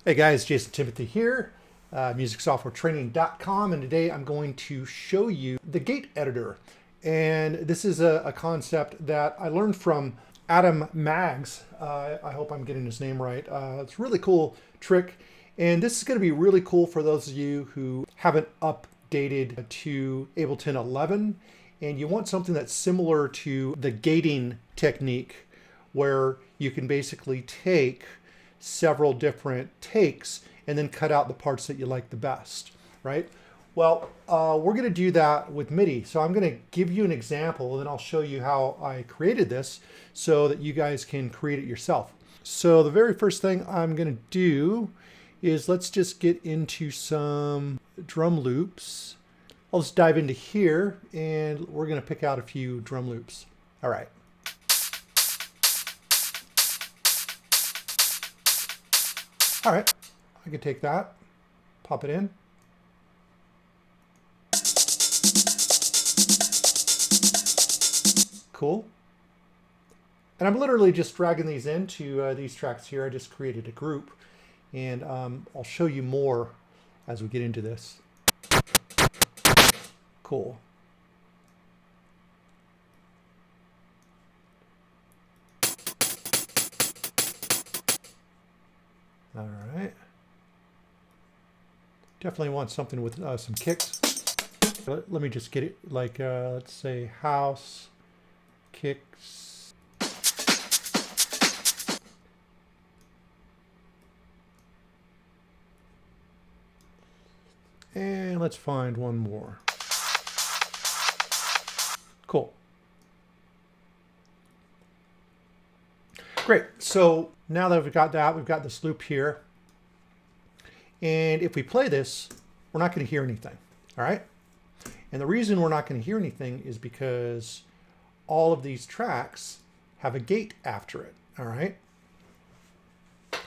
Hey guys, Jason Timothy here, musicsoftwaretraining.com, and today I'm going to show you the gate editor. And this is a concept that I learned from Adam Maggs. I hope I'm getting his name right. It's a really cool trick, and this is going to be really cool for those of you who haven't updated to Ableton 11, and you want something that's similar to the gating technique, where you can basically take several different takes and then cut out the parts that you like the best, right? Well, we're going to do that with MIDI. So I'm going to give you an example, and then I'll show you how I created this so that you guys can create it yourself. So the very first thing I'm going to do is let's just get into some drum loops. I'll just dive into here, and we're going to pick out a few drum loops. All right. All right, I can take that, pop it in. Cool. And I'm literally just dragging these into these tracks here. I just created a group, and I'll show you more as we get into this. Cool. All right. Definitely want something with some kicks. Let me just get it like, let's say house, kicks. And let's find one more. Cool. Great. So now that we've got that, we've got this loop here. And if we play this, we're not going to hear anything. All right. And the reason we're not going to hear anything is because all of these tracks have a gate after it. All right.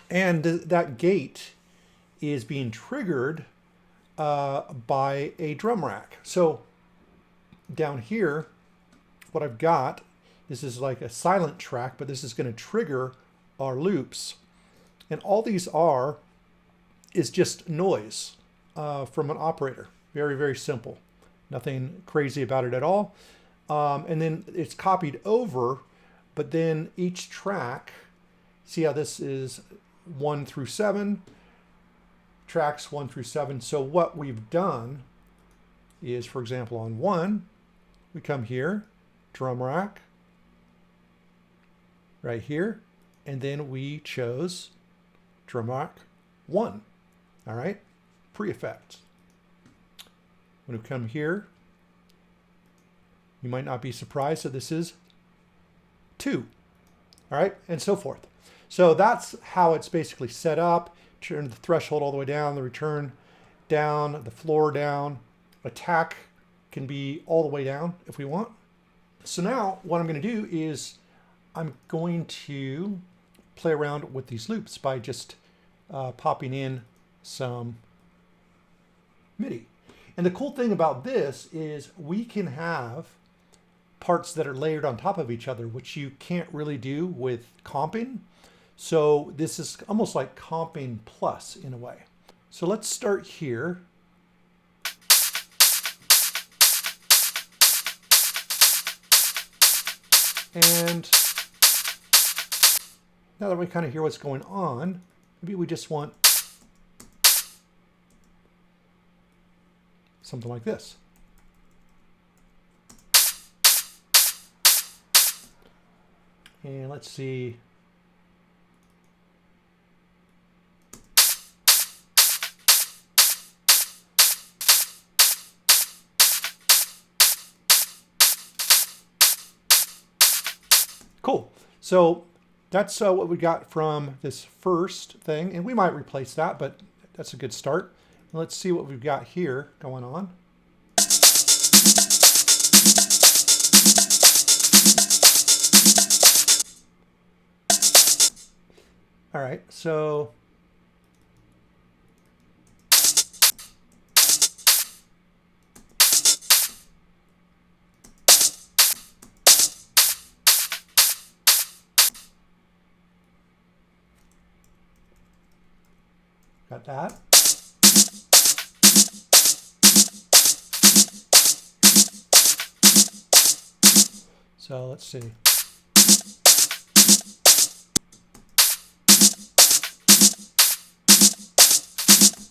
And that gate is being triggered by a drum rack. So down here, what I've got, this is like a silent track, but this is going to trigger our loops. And all these are is just noise from an operator. Very, very simple. Nothing crazy about it at all. And then it's copied over, but then each track, see how this is 1 through 7, tracks 1 through 7. So what we've done is, for example, on 1, we come here, drum rack, right here, and then we chose drum rack 1. All right, pre-effect. When we come here, you might not be surprised that this is 2. All right, and so forth. So that's how it's basically set up. Turn the threshold all the way down, the return down, the floor down. Attack can be all the way down if we want. So now what I'm going to do is I'm going to play around with these loops by just popping in some MIDI. And the cool thing about this is we can have parts that are layered on top of each other, which you can't really do with comping. So this is almost like comping plus in a way. So let's start here. And now that we kind of hear what's going on, maybe we just want something like this. And let's see. Cool. So that's what we got from this first thing, and we might replace that, but that's a good start. Let's see what we've got here going on. All right, so Got that. So let's see.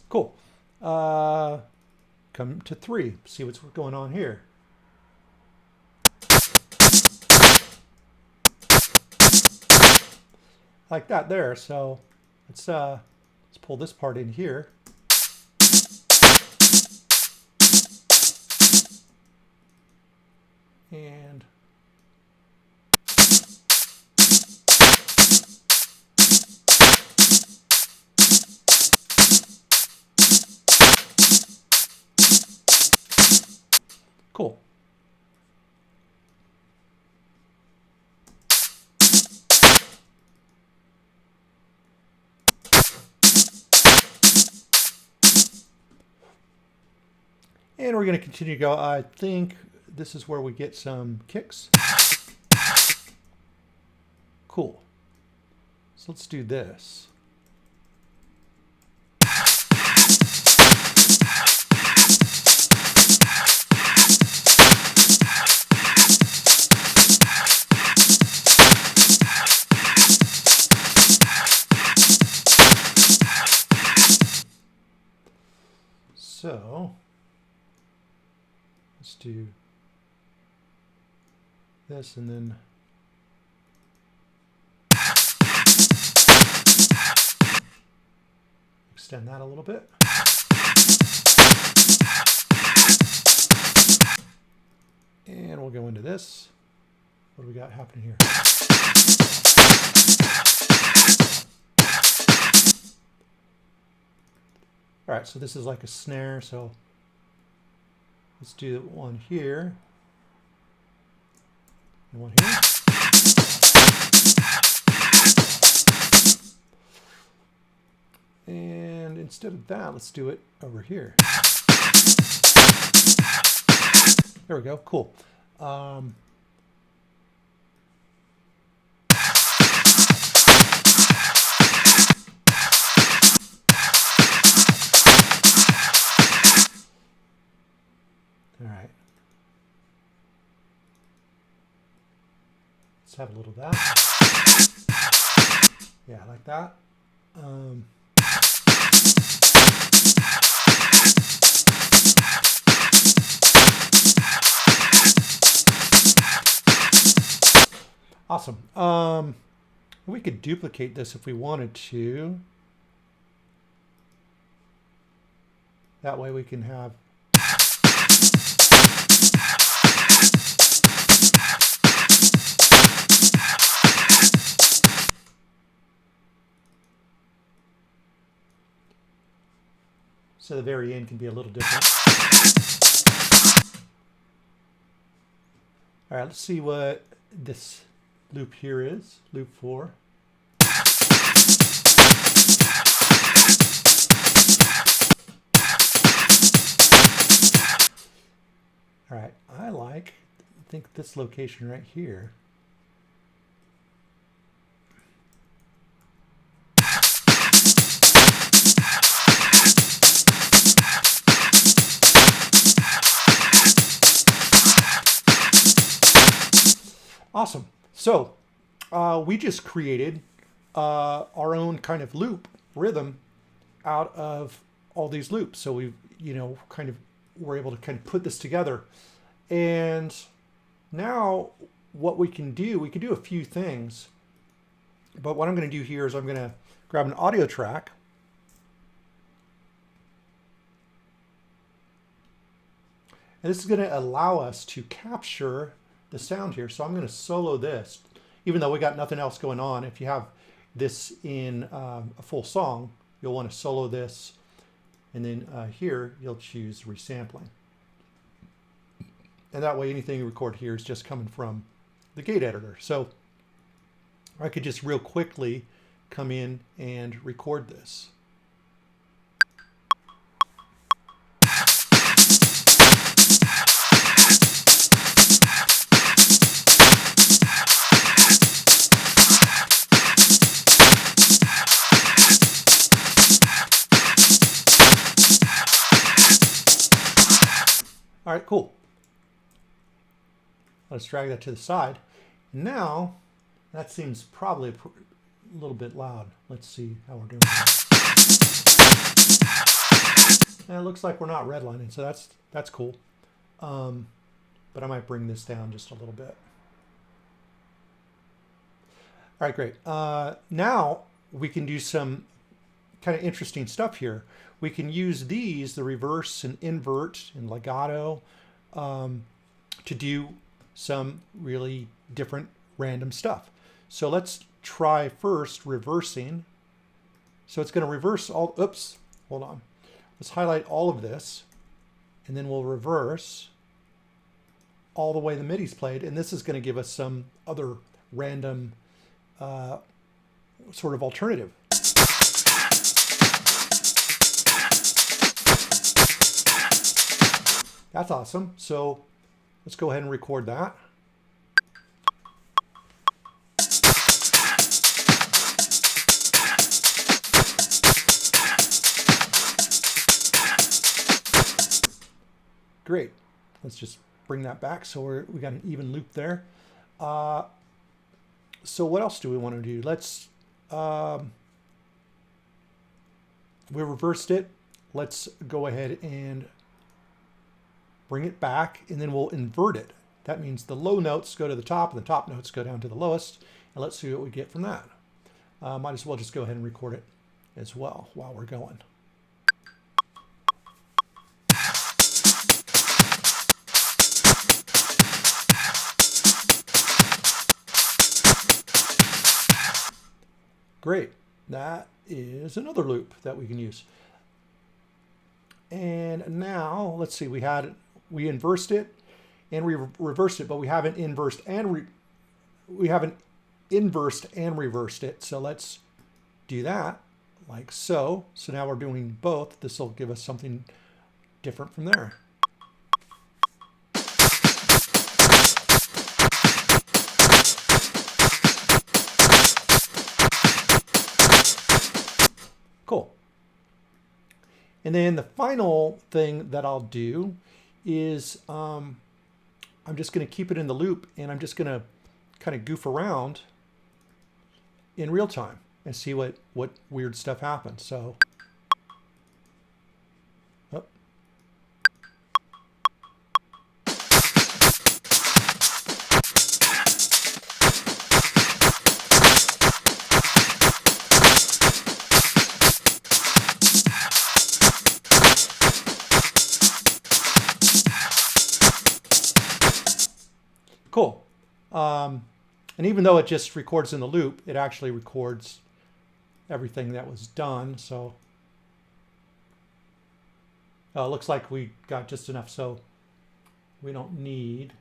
Cool. Come to 3. See what's going on here. Like that there. So let's pull this part in here. And cool. And we're going to continue to go. I think this is where we get some kicks. Cool. So let's do this. So let's do this and then extend that a little bit. And we'll go into this. What do we got happening here? All right, so this is like a snare, so let's do one here and one here. And instead of that, let's do it over here. There we go, cool. All right. Let's have a little of that. Yeah, like that. Awesome. We could duplicate this if we wanted to. That way we can have so the very end can be a little different. All right, let's see what this loop here is, loop 4. All right, I think this location right here. Awesome. So we just created our own kind of loop rhythm out of all these loops. So we've, we're able to kind of put this together. And now what we can do a few things. But what I'm going to do here is I'm going to grab an audio track. And this is going to allow us to capture the sound here. So I'm going to solo this, even though we got nothing else going on. If you have this in a full song, you'll want to solo this. And then here, you'll choose resampling. And that way, anything you record here is just coming from the gate editor. So I could just real quickly come in and record this. All right, cool. Let's drag that to the side. Now, that seems probably a little bit loud. Let's see how we're doing. And it looks like we're not redlining, so that's cool. But I might bring this down just a little bit. All right, great. Now we can do some kind of interesting stuff here. We can use these, the reverse and invert and legato, to do some really different random stuff. So let's try first reversing. So it's going to reverse all, oops, hold on. Let's highlight all of this, and then we'll reverse all the way the MIDI's played, and this is going to give us some other random sort of alternative. That's awesome. So let's go ahead and record that. Great. Let's just bring that back so we got an even loop there. So what else do we want to do? Let's, we reversed it. Let's go ahead and bring it back, and then we'll invert it. That means the low notes go to the top and the top notes go down to the lowest. And let's see what we get from that. Might as well just go ahead and record it as well while we're going. Great. That is another loop that we can use. And now let's see, we inversed it and we reversed it, but we haven't inversed and reversed it. So let's do that like so. So now we're doing both. This will give us something different from there. Cool. And then the final thing that I'll do is I'm just going to keep it in the loop, and I'm just going to kind of goof around in real time and see what weird stuff happens. So, oh. Cool. And even though it just records in the loop, it actually records everything that was done. So it looks like we got just enough, so we don't need.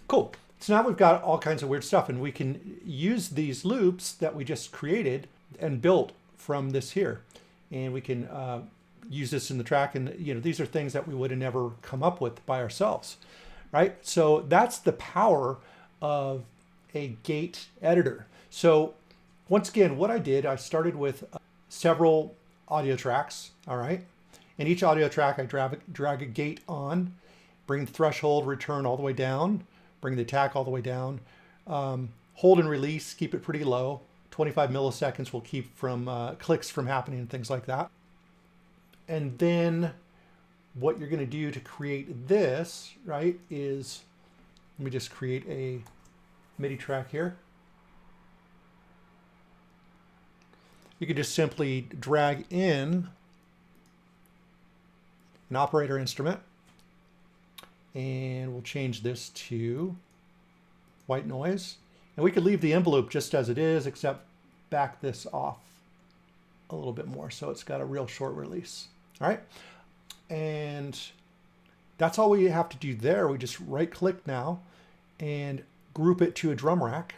Cool. So now we've got all kinds of weird stuff, and we can use these loops that we just created and built from this here. And we can use this in the track, and these are things that we would have never come up with by ourselves, right? So that's the power of a gate editor. So once again, what I did, I started with several audio tracks, all right? In each audio track, I drag a gate on, bring the threshold return all the way down, bring the attack all the way down, hold and release, keep it pretty low. 25 milliseconds will keep from clicks from happening and things like that. And then what you're going to do to create this, right, is, let me just create a MIDI track here. You can just simply drag in an operator instrument, and we'll change this to white noise. And we could leave the envelope just as it is, except back this off a little bit more so it's got a real short release. All right, and that's all we have to do there. We just right click now and group it to a drum rack.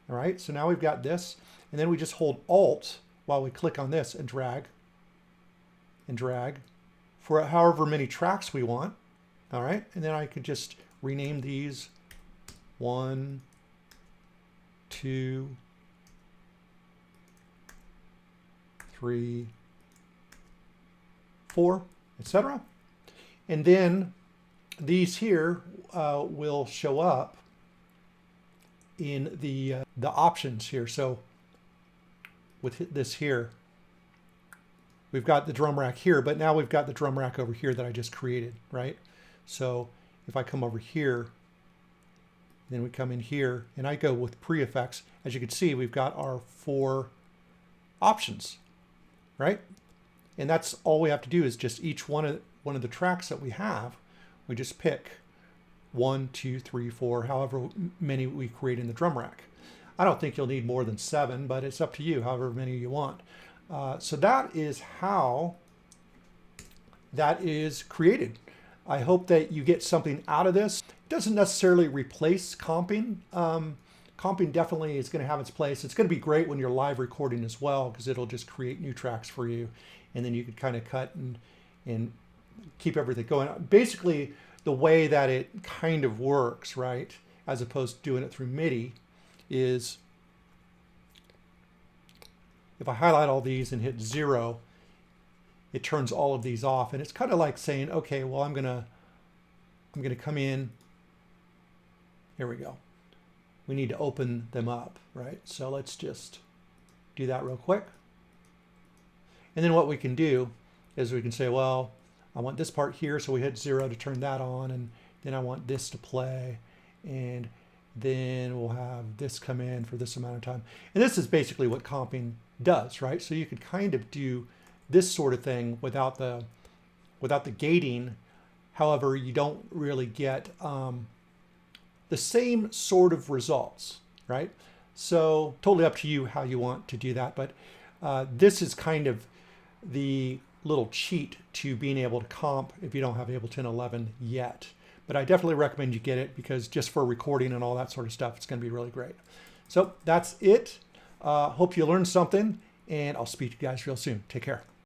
All right, so now we've got this, and then we just hold Alt while we click on this and drag for however many tracks we want. All right, and then I could just rename these 1, 2, 3, 4, etc. And then these here will show up in the options here. So with this here, we've got the drum rack here, but now we've got the drum rack over here that I just created, right? So if I come over here, then we come in here and I go with pre-effects. As you can see, we've got our 4 options, right? And that's all we have to do is just each one of the tracks that we have, we just pick 1, 2, 3, 4, however many we create in the drum rack. I don't think you'll need more than 7, but it's up to you, however many you want. So that is how that is created. I hope that you get something out of this. It doesn't necessarily replace comping. Comping definitely is going to have its place. It's going to be great when you're live recording as well, because it'll just create new tracks for you. And then you can kind of cut and keep everything going. Basically, the way that it kind of works, right, as opposed to doing it through MIDI, is if I highlight all these and hit 0, it turns all of these off. And it's kind of like saying, okay, well, I'm gonna come in. Here we go. We need to open them up, right? So let's just do that real quick. And then what we can do is we can say, well, I want this part here, so we hit 0 to turn that on, and then I want this to play, and then we'll have this come in for this amount of time. And this is basically what comping does, right? So you could kind of do this sort of thing without the gating. However, you don't really get the same sort of results, right? So totally up to you how you want to do that. But this is kind of the little cheat to being able to comp if you don't have Ableton 11 yet. But I definitely recommend you get it, because just for recording and all that sort of stuff, it's going to be really great. So that's it. Hope you learned something, and I'll speak to you guys real soon. Take care.